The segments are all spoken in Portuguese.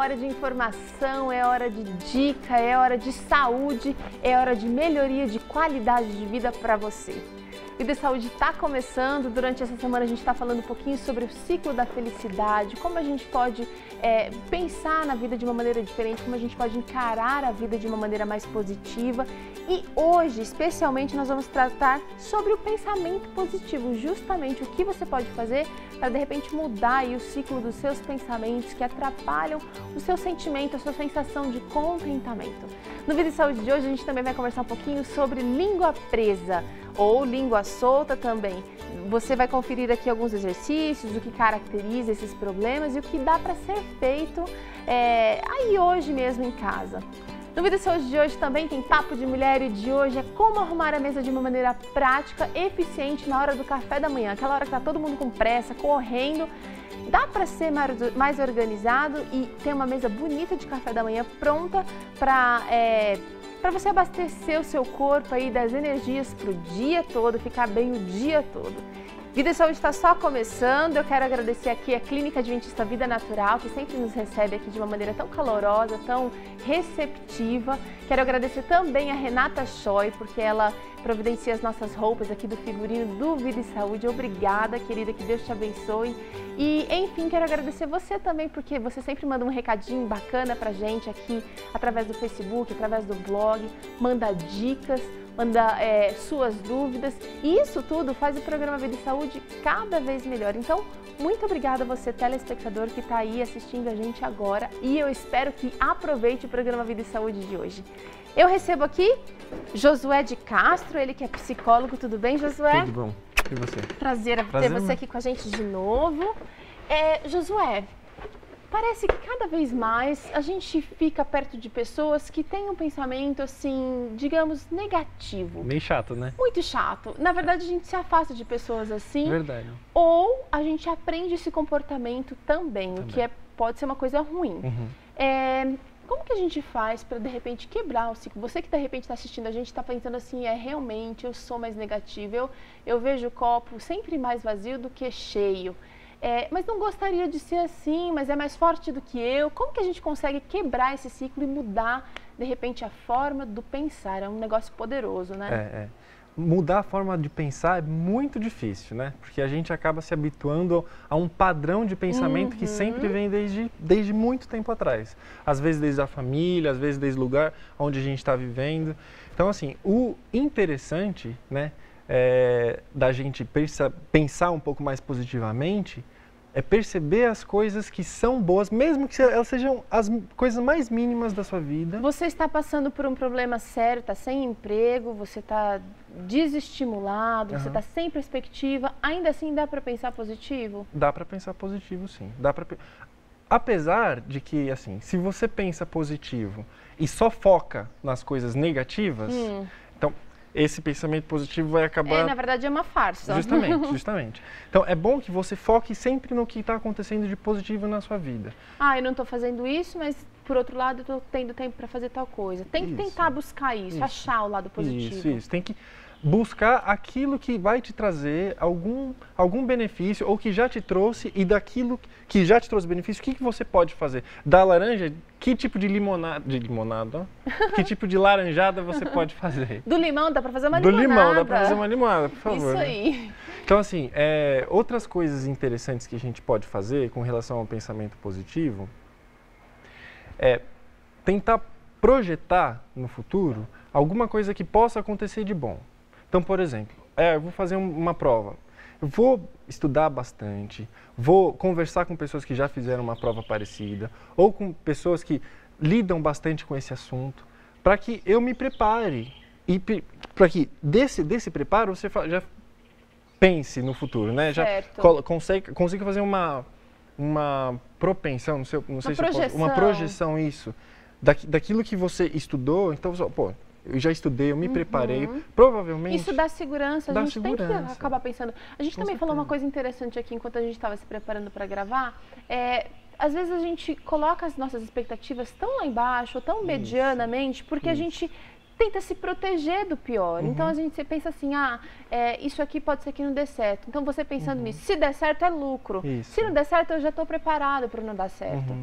hora de informação, é hora de dica, é hora de saúde, é hora de melhoria de qualidade de vida para você. Vida e Saúde está começando. Durante essa semana a gente está falando um pouquinho sobre o ciclo da felicidade, como a gente pode pensar na vida de uma maneira diferente, como a gente pode encarar a vida de uma maneira mais positiva. E hoje, especialmente, nós vamos tratar sobre o pensamento positivo, justamente o que você pode fazer para, de repente, mudar aí o ciclo dos seus pensamentos que atrapalham o seu sentimento, a sua sensação de contentamento. No Vida e Saúde de hoje, a gente também vai conversar um pouquinho sobre língua presa, ou língua solta também. Você vai conferir aqui alguns exercícios, o que caracteriza esses problemas e o que dá para ser feito aí hoje mesmo em casa. No Vida e Saúde de hoje também tem Papo de Mulher e de hoje é como arrumar a mesa de uma maneira prática, eficiente na hora do café da manhã, aquela hora que está todo mundo com pressa, correndo. Dá para ser mais organizado e ter uma mesa bonita de café da manhã pronta para você abastecer o seu corpo aí das energias para o dia todo, ficar bem o dia todo. Vida e Saúde está só começando. Eu quero agradecer aqui a Clínica Adventista Vida Natural, que sempre nos recebe aqui de uma maneira tão calorosa, tão receptiva. Quero agradecer também a Renata Choi, porque ela providencia as nossas roupas aqui do figurino do Vida e Saúde. Obrigada, querida, que Deus te abençoe. E, enfim, quero agradecer você também, porque você sempre manda um recadinho bacana pra gente aqui, através do Facebook, através do blog, manda dicas, manda suas dúvidas. E isso tudo faz o programa Vida e Saúde cada vez melhor. Então, muito obrigada a você, telespectador, que está aí assistindo a gente agora. E eu espero que aproveite o programa Vida e Saúde de hoje. Eu recebo aqui Josué de Castro, ele que é psicólogo. Tudo bem, Josué? Tudo bom. E você? Prazer ter você aqui com a gente de novo. Josué, parece que cada vez mais a gente fica perto de pessoas que têm um pensamento, assim, digamos, negativo. Meio chato, né? Muito chato. Na verdade, a gente se afasta de pessoas assim. Verdade. Ou a gente aprende esse comportamento também, o que pode ser uma coisa ruim. Uhum. Como que a gente faz para, de repente, quebrar o ciclo? Você que, de repente, está assistindo a gente, está pensando assim, realmente, eu sou mais negativa, eu vejo o copo sempre mais vazio do que cheio. Mas não gostaria de ser assim, mas é mais forte do que eu. Como que a gente consegue quebrar esse ciclo e mudar, de repente, a forma do pensar? É um negócio poderoso, né? Mudar a forma de pensar é muito difícil, né? Porque a gente acaba se habituando a um padrão de pensamento que sempre vem desde muito tempo atrás. Às vezes desde a família, às vezes desde o lugar onde a gente está vivendo. Então, assim, o interessante, né, da gente pensar um pouco mais positivamente é perceber as coisas que são boas, mesmo que elas sejam as coisas mais mínimas da sua vida. Você está passando por um problema sério, está sem emprego, você está desestimulado, você está sem perspectiva, ainda assim dá para pensar positivo? Dá para pensar positivo, sim. Apesar de que, assim, se você pensa positivo e só foca nas coisas negativas, então esse pensamento positivo vai acabar... na verdade é uma farsa. Justamente. Então, é bom que você foque sempre no que está acontecendo de positivo na sua vida. Eu não estou fazendo isso, mas, por outro lado, eu estou tendo tempo para fazer tal coisa. Tem que tentar buscar isso, achar o lado positivo. Isso. Tem que buscar aquilo que vai te trazer algum benefício ou que já te trouxe, e daquilo que já te trouxe benefício, o que você pode fazer? Da laranja, que tipo de limonada, que tipo de laranjada você pode fazer? Do limão dá para fazer uma limonada. Do limão dá para fazer uma limonada, por favor. Isso aí. Né? Então, assim, outras coisas interessantes que a gente pode fazer com relação ao pensamento positivo é tentar projetar no futuro alguma coisa que possa acontecer de bom. Então, por exemplo, eu vou fazer uma prova, eu vou estudar bastante, vou conversar com pessoas que já fizeram uma prova parecida, ou com pessoas que lidam bastante com esse assunto, para que eu me prepare, e para que desse preparo você já pense no futuro, né? Certo. Já consiga fazer uma propensão, uma projeção, isso, daquilo que você estudou. Então, eu já estudei, eu me preparei, provavelmente... Isso dá segurança, a gente tem que acabar pensando. A gente também falou uma coisa interessante aqui, enquanto a gente estava se preparando para gravar, às vezes a gente coloca as nossas expectativas tão lá embaixo, tão medianamente, porque a gente tenta se proteger do pior. Então, você pensa assim, isso aqui pode ser que não dê certo. Então, você pensando nisso, se der certo é lucro. Isso. Se não der certo, eu já estou preparado para não dar certo.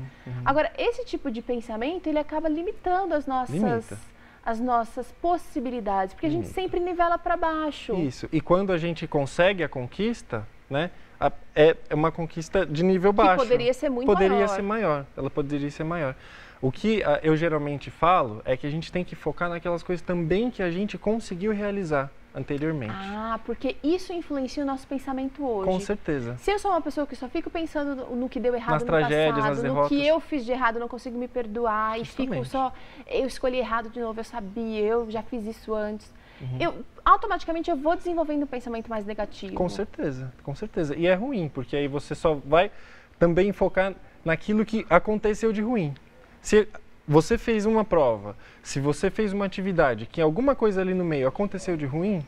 Agora, esse tipo de pensamento, ele acaba limitando as nossas possibilidades, porque a gente sempre nivela para baixo. Isso. E quando a gente consegue a conquista, né, é uma conquista de nível baixo. Que poderia ser muito maior. Poderia ser maior. Ela poderia ser maior. O que eu geralmente falo é que a gente tem que focar naquelas coisas também que a gente conseguiu realizar anteriormente. Porque isso influencia o nosso pensamento hoje. Com certeza. Se eu sou uma pessoa que só fico pensando no que deu errado nas no tragédias, passado, nas derrotas, no que eu fiz de errado, não consigo me perdoar e fico só, eu escolhi errado de novo, eu sabia, eu já fiz isso antes. Automaticamente eu vou desenvolvendo um pensamento mais negativo. Com certeza, com certeza. E é ruim, porque aí você só vai também focar naquilo que aconteceu de ruim. Se você fez uma prova, se você fez uma atividade que alguma coisa ali no meio aconteceu de ruim,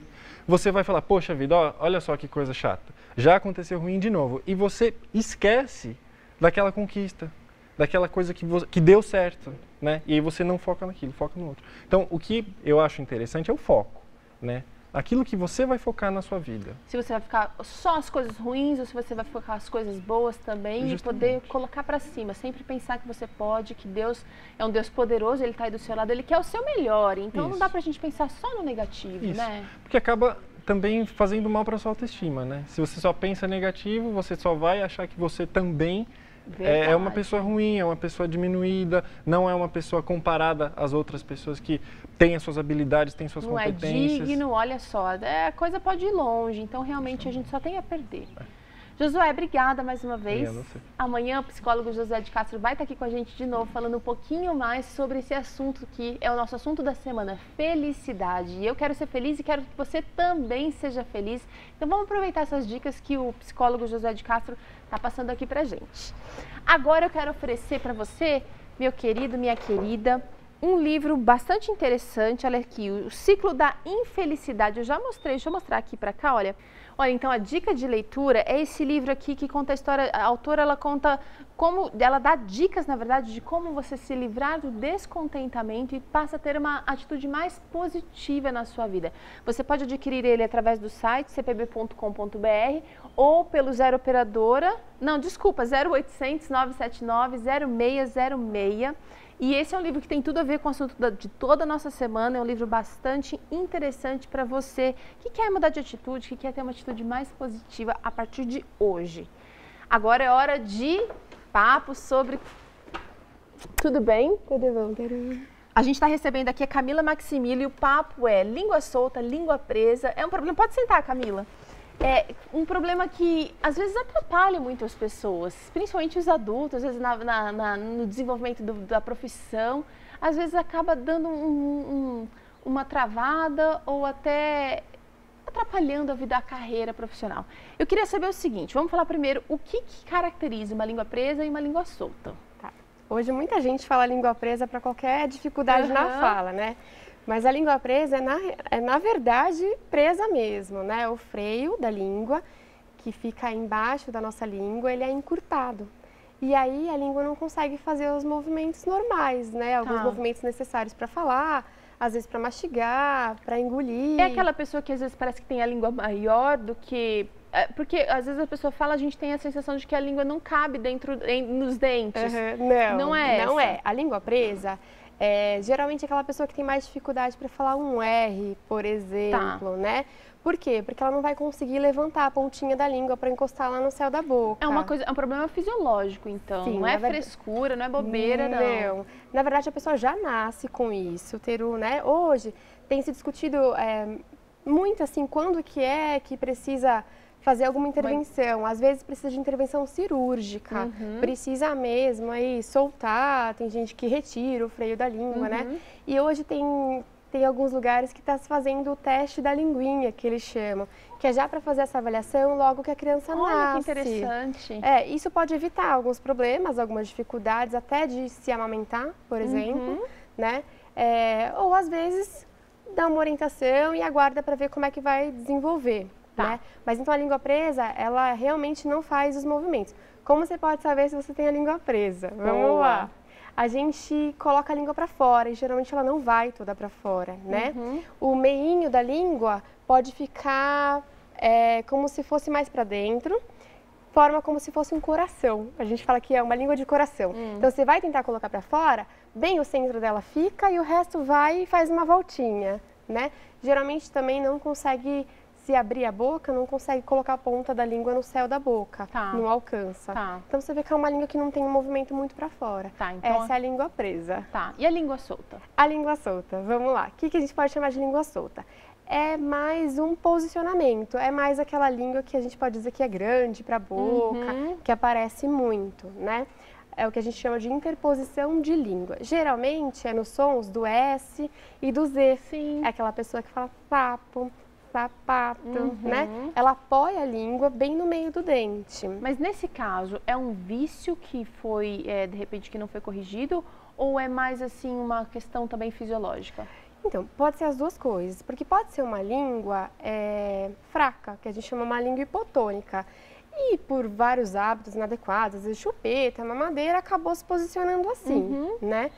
você vai falar, poxa vida, olha só que coisa chata, já aconteceu ruim de novo. E você esquece daquela conquista, daquela coisa que deu certo, né? E aí você não foca naquilo, foca no outro. Então, o que eu acho interessante é o foco, né? Aquilo que você vai focar na sua vida. Se você vai ficar só as coisas ruins ou se você vai focar as coisas boas também. Justamente. E poder colocar para cima, sempre pensar que você pode, que Deus é um Deus poderoso, Ele está aí do seu lado, Ele quer o seu melhor. Então não dá pra gente pensar só no negativo, né? Porque acaba também fazendo mal para sua autoestima, né? Se você só pensa negativo, você só vai achar que você também é uma pessoa ruim, é uma pessoa diminuída, não é uma pessoa comparada às outras pessoas que têm as suas habilidades, têm suas competências. Não é digno, olha só, a coisa pode ir longe, então realmente a gente só tem a perder. Josué, obrigada mais uma vez. Amanhã o psicólogo José de Castro vai estar aqui com a gente de novo, falando um pouquinho mais sobre esse assunto que é o nosso assunto da semana, felicidade. E eu quero ser feliz e quero que você também seja feliz. Então vamos aproveitar essas dicas que o psicólogo José de Castro está passando aqui pra gente. Agora eu quero oferecer para você, meu querido, minha querida, um livro bastante interessante. Olha aqui, O Ciclo da Infelicidade. Eu já mostrei, deixa eu mostrar aqui para cá, olha. Olha, então a dica de leitura é esse livro aqui que conta a história, a autora ela conta como, ela dá dicas na verdade de como você se livrar do descontentamento e passa a ter uma atitude mais positiva na sua vida. Você pode adquirir ele através do site cpb.com.br ou pelo 0800 979 0606. E esse é um livro que tem tudo a ver com o assunto de toda a nossa semana, é um livro bastante interessante para você que quer mudar de atitude, que quer ter uma atitude mais positiva a partir de hoje. Agora é hora de papo sobre... Tudo bem? Tudo bom. A gente está recebendo aqui a Camila Maximiliano e o papo é língua solta, língua presa. É um problema... Pode sentar, Camila. É um problema que às vezes atrapalha muito as pessoas, principalmente os adultos, às vezes no desenvolvimento da profissão, às vezes acaba dando uma travada ou até atrapalhando a vida, a carreira profissional. Eu queria saber o seguinte, vamos falar primeiro o que caracteriza uma língua presa e uma língua solta. Tá. Hoje muita gente fala língua presa para qualquer dificuldade na fala, né? Mas a língua presa é na verdade presa mesmo, né? O freio da língua, que fica embaixo da nossa língua, ele é encurtado. E aí a língua não consegue fazer os movimentos normais, né? Alguns movimentos necessários para falar, às vezes para mastigar, para engolir. É aquela pessoa que às vezes parece que tem a língua maior do que... Porque às vezes a pessoa fala, a gente tem a sensação de que a língua não cabe nos dentes. Não é. A língua presa... geralmente aquela pessoa que tem mais dificuldade para falar um R, por exemplo, né? Por quê? Porque ela não vai conseguir levantar a pontinha da língua para encostar lá no céu da boca. É um problema fisiológico, então. Sim, não é frescura, não é bobeira, não. Na verdade, a pessoa já nasce com isso. Né? Hoje tem se discutido muito assim, quando que precisa fazer alguma intervenção. Às vezes precisa de intervenção cirúrgica, precisa mesmo aí soltar, tem gente que retira o freio da língua, né? E hoje tem alguns lugares que está se fazendo o teste da linguinha, que eles chamam, que é já para fazer essa avaliação logo que a criança nasce. Olha, que interessante. Isso pode evitar alguns problemas, algumas dificuldades, até de se amamentar, por exemplo, né? Ou às vezes dá uma orientação e aguarda para ver como é que vai desenvolver. Né? Mas então a língua presa, ela realmente não faz os movimentos. Como você pode saber se você tem a língua presa? Vamos lá. a gente coloca a língua para fora e geralmente ela não vai toda para fora, né? O meinho da língua pode ficar como se fosse mais para dentro, forma como se fosse um coração. A gente fala que é uma língua de coração. Então você vai tentar colocar para fora, bem o centro dela fica e o resto vai e faz uma voltinha, né? Geralmente também não consegue se abrir a boca, não consegue colocar a ponta da língua no céu da boca, não alcança. Então você vê que é uma língua que não tem um movimento muito para fora. Então... Essa é a língua presa. E a língua solta? A língua solta, vamos lá. O que a gente pode chamar de língua solta? É mais um posicionamento, é mais aquela língua que a gente pode dizer que é grande para a boca, que aparece muito, né? É o que a gente chama de interposição de língua. Geralmente é nos sons do S e do Z. É aquela pessoa que fala sapo, sapato, né? Ela apoia a língua bem no meio do dente. Mas nesse caso, é um vício que foi, de repente, que não foi corrigido? Ou é mais, assim, uma questão também fisiológica? Então, pode ser as duas coisas, porque pode ser uma língua fraca, que a gente chama uma língua hipotônica. E por vários hábitos inadequados, às vezes chupeta, mamadeira, acabou se posicionando assim, né?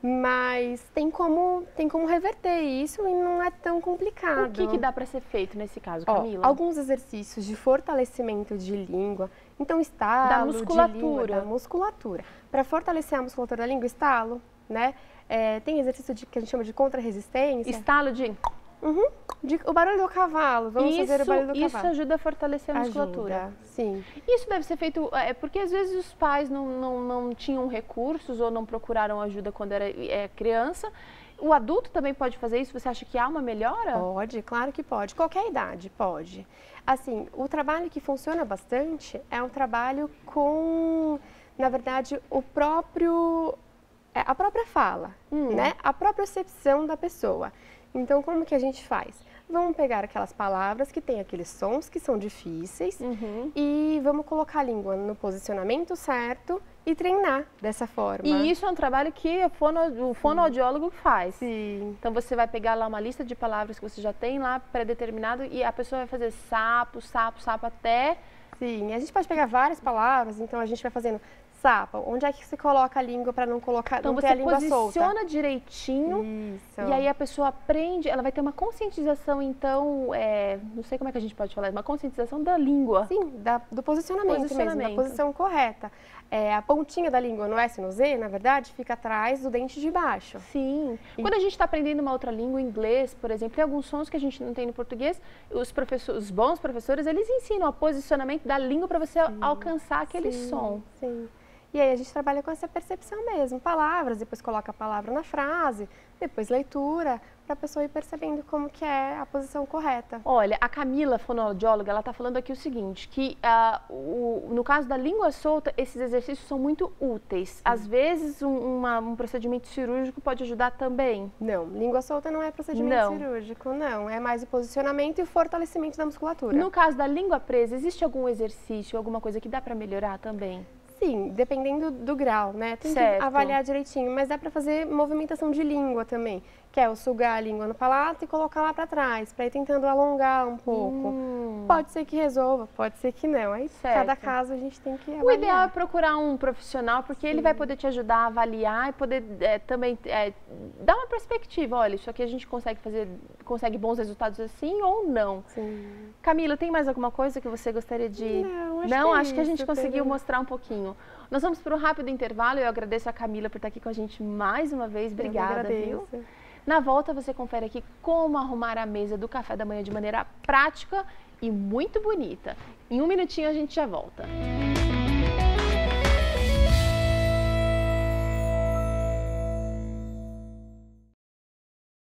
Mas tem como reverter isso e não é tão complicado. O que dá para ser feito nesse caso, Camila? Alguns exercícios de fortalecimento de língua. Então, estalo da musculatura. De língua, da musculatura. Para fortalecer a musculatura da língua, estalo, né? Tem exercício que a gente chama de contra-resistência. Estalo de... O barulho do cavalo, vamos fazer o barulho do cavalo. Isso ajuda a fortalecer a musculatura. Ajuda, sim. Isso deve ser feito, porque às vezes os pais não tinham recursos ou não procuraram ajuda quando era criança. O adulto também pode fazer isso? Você acha que há uma melhora? Pode, claro que pode. Qualquer idade pode. Assim, o trabalho que funciona bastante é um trabalho com, na verdade, a própria fala, né? A própria percepção da pessoa. Então, como que a gente faz? Vamos pegar aquelas palavras que têm aqueles sons que são difíceis e vamos colocar a língua no posicionamento certo e treinar dessa forma. E isso é um trabalho que o fonoaudiólogo faz. Sim. Então, você vai pegar lá uma lista de palavras que você já tem lá pré-determinado e a pessoa vai fazer sapo, sapo, sapo até... Sim, a gente pode pegar várias palavras, então a gente vai fazendo sapo. Onde é que você coloca a língua para não colocar, então, não ter a língua solta? Então, você posiciona direitinho. Isso. E aí a pessoa aprende, ela vai ter uma conscientização, então, não sei como é que a gente pode falar, uma conscientização da língua. Sim, do posicionamento mesmo, da posição correta. A pontinha da língua no S e no Z, na verdade, fica atrás do dente de baixo. Sim. Quando a gente está aprendendo uma outra língua, inglês, por exemplo, tem alguns sons que a gente não tem no português, os bons professores, eles ensinam o posicionamento da língua para você alcançar aquele som. Sim. E aí a gente trabalha com essa percepção mesmo, palavras, depois coloca a palavra na frase, depois leitura, para a pessoa ir percebendo como que é a posição correta. Olha, a Camila, fonoaudióloga, ela está falando aqui o seguinte, que no caso da língua solta, esses exercícios são muito úteis. Às vezes, um procedimento cirúrgico pode ajudar também. Não, língua solta não é procedimento cirúrgico, não. É mais o posicionamento e o fortalecimento da musculatura. No caso da língua presa, existe algum exercício, alguma coisa que dá para melhorar também? Sim, dependendo do grau, né? Tem que avaliar direitinho, mas dá para fazer movimentação de língua também, que é o sugar a língua no palato e colocar lá para trás, para ir tentando alongar um pouco. Pode ser que resolva, pode ser que não. Aí, cada caso a gente tem que avaliar. O ideal é procurar um profissional, porque ele vai poder te ajudar a avaliar e poder também dar uma perspectiva. Olha, isso aqui a gente consegue bons resultados assim ou não. Sim. Camila, tem mais alguma coisa que você gostaria de... Não, acho que a gente conseguiu mostrar um pouquinho. Nós vamos para um rápido intervalo. Eu agradeço a Camila por estar aqui com a gente mais uma vez. Obrigada, viu? Na volta você confere aqui como arrumar a mesa do café da manhã de maneira prática e muito bonita. Em um minutinho a gente já volta.